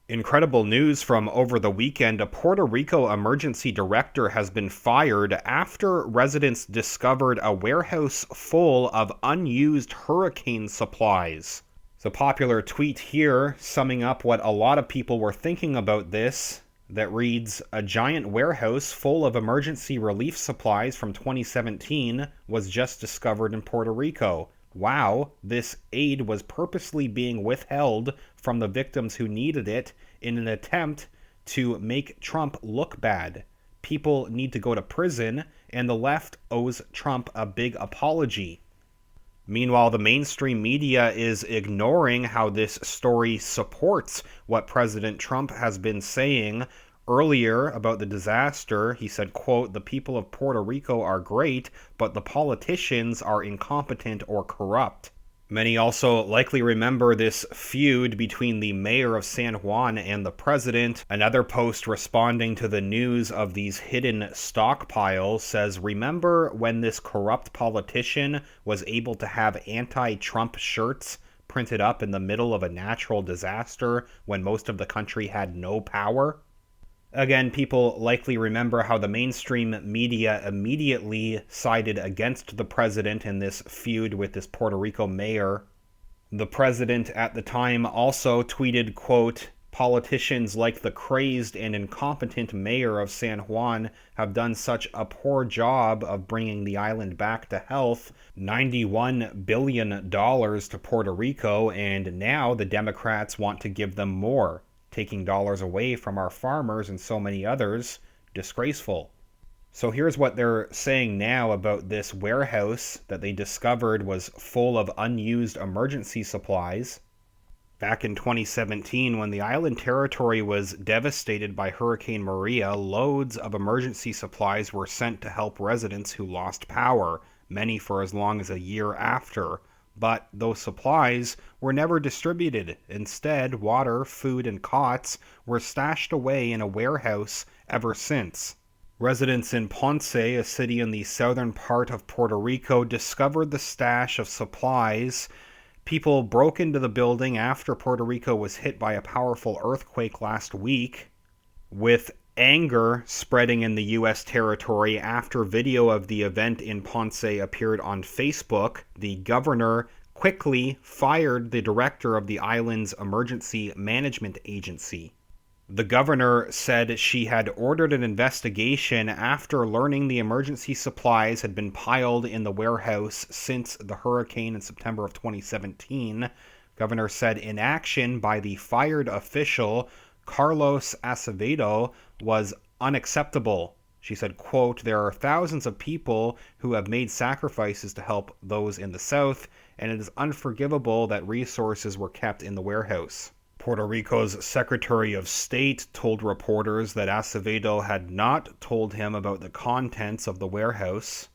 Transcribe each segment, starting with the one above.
Incredible news from over the weekend. A Puerto Rico emergency director has been fired after residents discovered a warehouse full of unused hurricane supplies. It's a popular tweet here summing up what a lot of people were thinking about this that reads, "A giant warehouse full of emergency relief supplies from 2017 was just discovered in Puerto Rico. Wow, this aid was purposely being withheld from the victims who needed it in an attempt to make Trump look bad. People need to go to prison, and the left owes Trump a big apology." Meanwhile, the mainstream media is ignoring how this story supports what President Trump has been saying earlier about the disaster. He said, quote, "The people of Puerto Rico are great, but the politicians are incompetent or corrupt." Many also likely remember this feud between the mayor of San Juan and the president. Another post responding to the news of these hidden stockpiles says, "Remember when this corrupt politician was able to have anti-Trump shirts printed up in the middle of a natural disaster when most of the country had no power?" Again, people likely remember how the mainstream media immediately sided against the president in this feud with this Puerto Rico mayor. The president at the time also tweeted, quote, "Politicians like the crazed and incompetent mayor of San Juan have done such a poor job of bringing the island back to health, $91 billion to Puerto Rico, and now the Democrats want to give them more, taking dollars away from our farmers and so many others. Disgraceful." So here's what they're saying now about this warehouse that they discovered was full of unused emergency supplies. Back in 2017, when the island territory was devastated by Hurricane Maria, loads of emergency supplies were sent to help residents who lost power, many for as long as a year after. But those supplies were never distributed. Instead, water, food, and cots were stashed away in a warehouse ever since. Residents in Ponce, a city in the southern part of Puerto Rico, discovered the stash of supplies. People broke into the building after Puerto Rico was hit by a powerful earthquake last week, with anger spreading in the U.S. territory after video of the event in Ponce appeared on Facebook. The governor quickly fired the director of the island's emergency management agency. The governor said she had ordered an investigation after learning the emergency supplies had been piled in the warehouse since the hurricane in September of 2017. Governor said inaction by the fired official, Carlos Acevedo, was unacceptable. She said, quote, "There are thousands of people who have made sacrifices to help those in the South, and it is unforgivable that resources were kept in the warehouse." Puerto Rico's Secretary of State told reporters that Acevedo had not told him about the contents of the warehouse.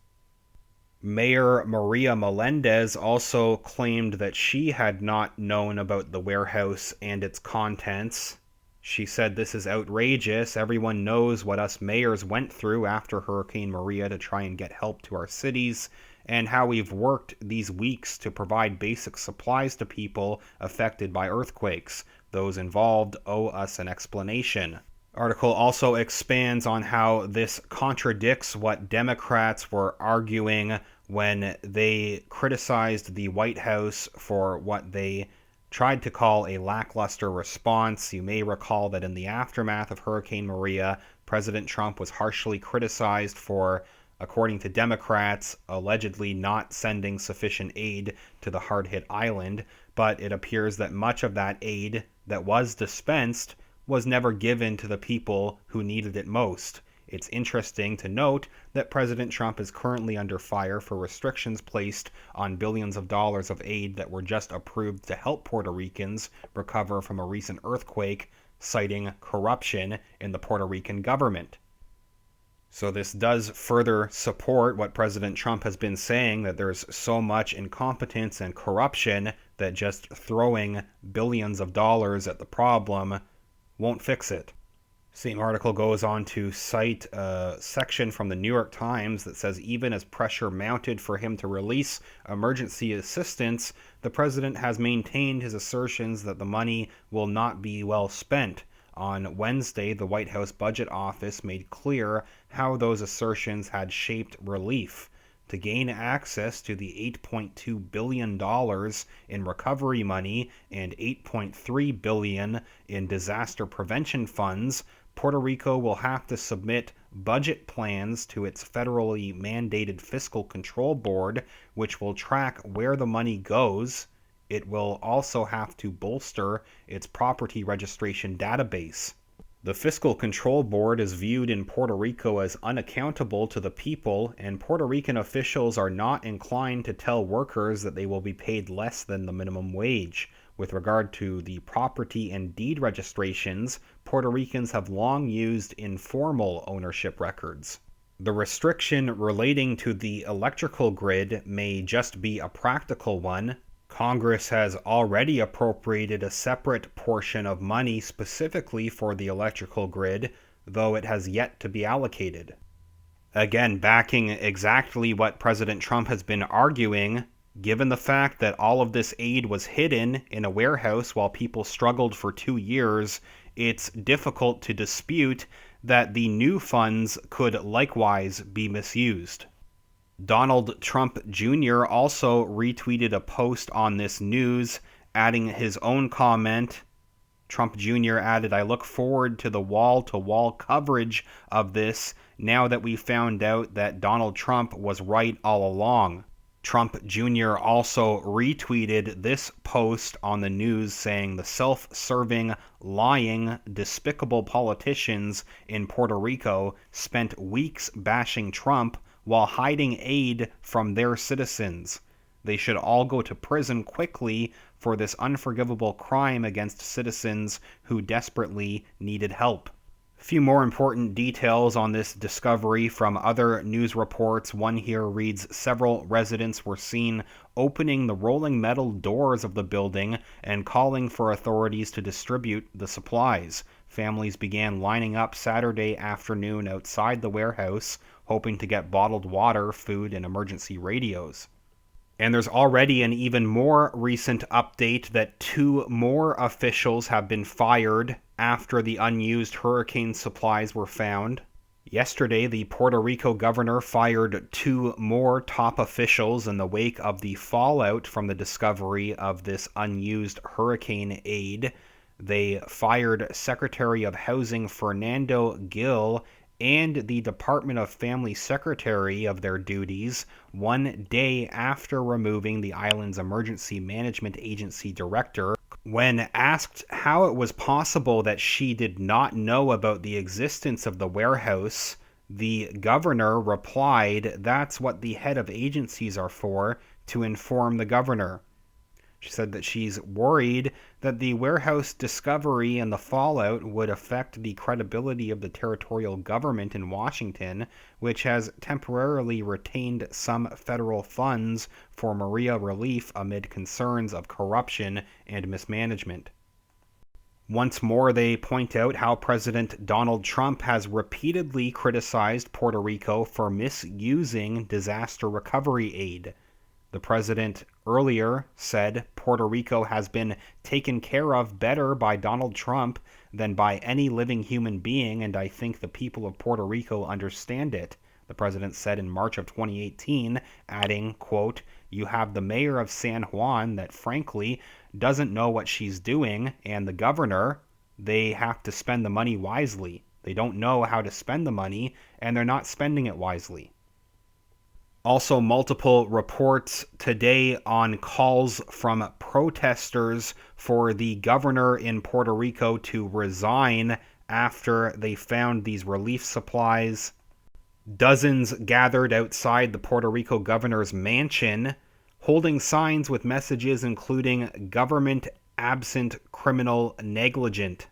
Mayor Maria Melendez also claimed that she had not known about the warehouse and its contents. She said, "This is outrageous. Everyone knows what us mayors went through after Hurricane Maria to try and get help to our cities, and how we've worked these weeks to provide basic supplies to people affected by earthquakes. Those involved owe us an explanation." Article also expands on how this contradicts what Democrats were arguing when they criticized the White House for what they tried to call a lackluster response. You may recall that in the aftermath of Hurricane Maria, President Trump was harshly criticized for, according to Democrats, allegedly not sending sufficient aid to the hard-hit island, but it appears that much of that aid that was dispensed was never given to the people who needed it most. It's interesting to note that President Trump is currently under fire for restrictions placed on billions of dollars of aid that were just approved to help Puerto Ricans recover from a recent earthquake, citing corruption in the Puerto Rican government. So this does further support what President Trump has been saying, that there's so much incompetence and corruption that just throwing billions of dollars at the problem won't fix it. Same article goes on to cite a section from the New York Times that says even as pressure mounted for him to release emergency assistance, the president has maintained his assertions that the money will not be well spent. On Wednesday, the White House Budget Office made clear how those assertions had shaped relief. To gain access to the $8.2 billion in recovery money and $8.3 billion in disaster prevention funds, Puerto Rico will have to submit budget plans to its federally mandated Fiscal Control Board, which will track where the money goes. It will also have to bolster its property registration database. The Fiscal Control Board is viewed in Puerto Rico as unaccountable to the people, and Puerto Rican officials are not inclined to tell workers that they will be paid less than the minimum wage. With regard to the property and deed registrations, Puerto Ricans have long used informal ownership records. The restriction relating to the electrical grid may just be a practical one. Congress has already appropriated a separate portion of money specifically for the electrical grid, though it has yet to be allocated. Again, backing exactly what President Trump has been arguing, given the fact that all of this aid was hidden in a warehouse while people struggled for 2 years, it's difficult to dispute that the new funds could likewise be misused. Donald Trump Jr. also retweeted a post on this news, adding his own comment. Trump Jr. added, "I look forward to the wall-to-wall coverage of this now that we found out that Donald Trump was right all along." Trump Jr. also retweeted this post on the news saying the self-serving, lying, despicable politicians in Puerto Rico spent weeks bashing Trump while hiding aid from their citizens. They should all go to prison quickly for this unforgivable crime against citizens who desperately needed help. A few more important details on this discovery from other news reports. One here reads, several residents were seen opening the rolling metal doors of the building and calling for authorities to distribute the supplies. Families began lining up Saturday afternoon outside the warehouse, hoping to get bottled water, food, and emergency radios. And there's already an even more recent update that 2 more officials have been fired after the unused hurricane supplies were found. Yesterday, the Puerto Rico governor fired 2 more top officials in the wake of the fallout from the discovery of this unused hurricane aid. They fired Secretary of Housing Fernando Gil and the Department of Family Secretary of their duties 1 day after removing the island's Emergency Management Agency director. When asked how it was possible that she did not know about the existence of the warehouse, the governor replied, "That's what the head of agencies are for, to inform the governor." She said that she's worried that the warehouse discovery and the fallout would affect the credibility of the territorial government in Washington, which has temporarily retained some federal funds for Maria relief amid concerns of corruption and mismanagement. Once more, they point out how President Donald Trump has repeatedly criticized Puerto Rico for misusing disaster recovery aid. The president earlier said Puerto Rico has been taken care of better by Donald Trump than by any living human being, and I think the people of Puerto Rico understand it. The president said in March of 2018, adding, quote, "You have the mayor of San Juan that frankly doesn't know what she's doing, and the governor, they have to spend the money wisely. They don't know how to spend the money, and they're not spending it wisely." Also, multiple reports today on calls from protesters for the governor in Puerto Rico to resign after they found these relief supplies. Dozens gathered outside the Puerto Rico governor's mansion, holding signs with messages including "Government absent, criminal negligent."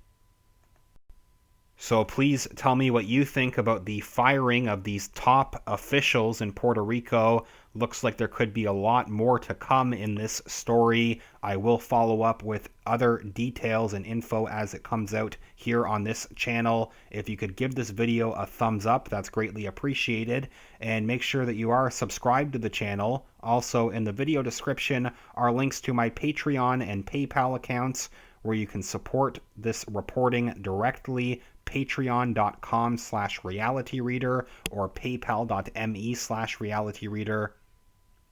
So please tell me what you think about the firing of these top officials in Puerto Rico. Looks like there could be a lot more to come in this story. I will follow up with other details and info as it comes out here on this channel. If you could give this video a thumbs up, that's greatly appreciated. And make sure that you are subscribed to the channel. Also, in the video description are links to my Patreon and PayPal accounts where you can support this reporting directly. Patreon.com/realityreader or paypal.me/realityreader.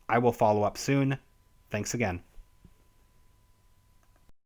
I will follow up soon. Thanks again.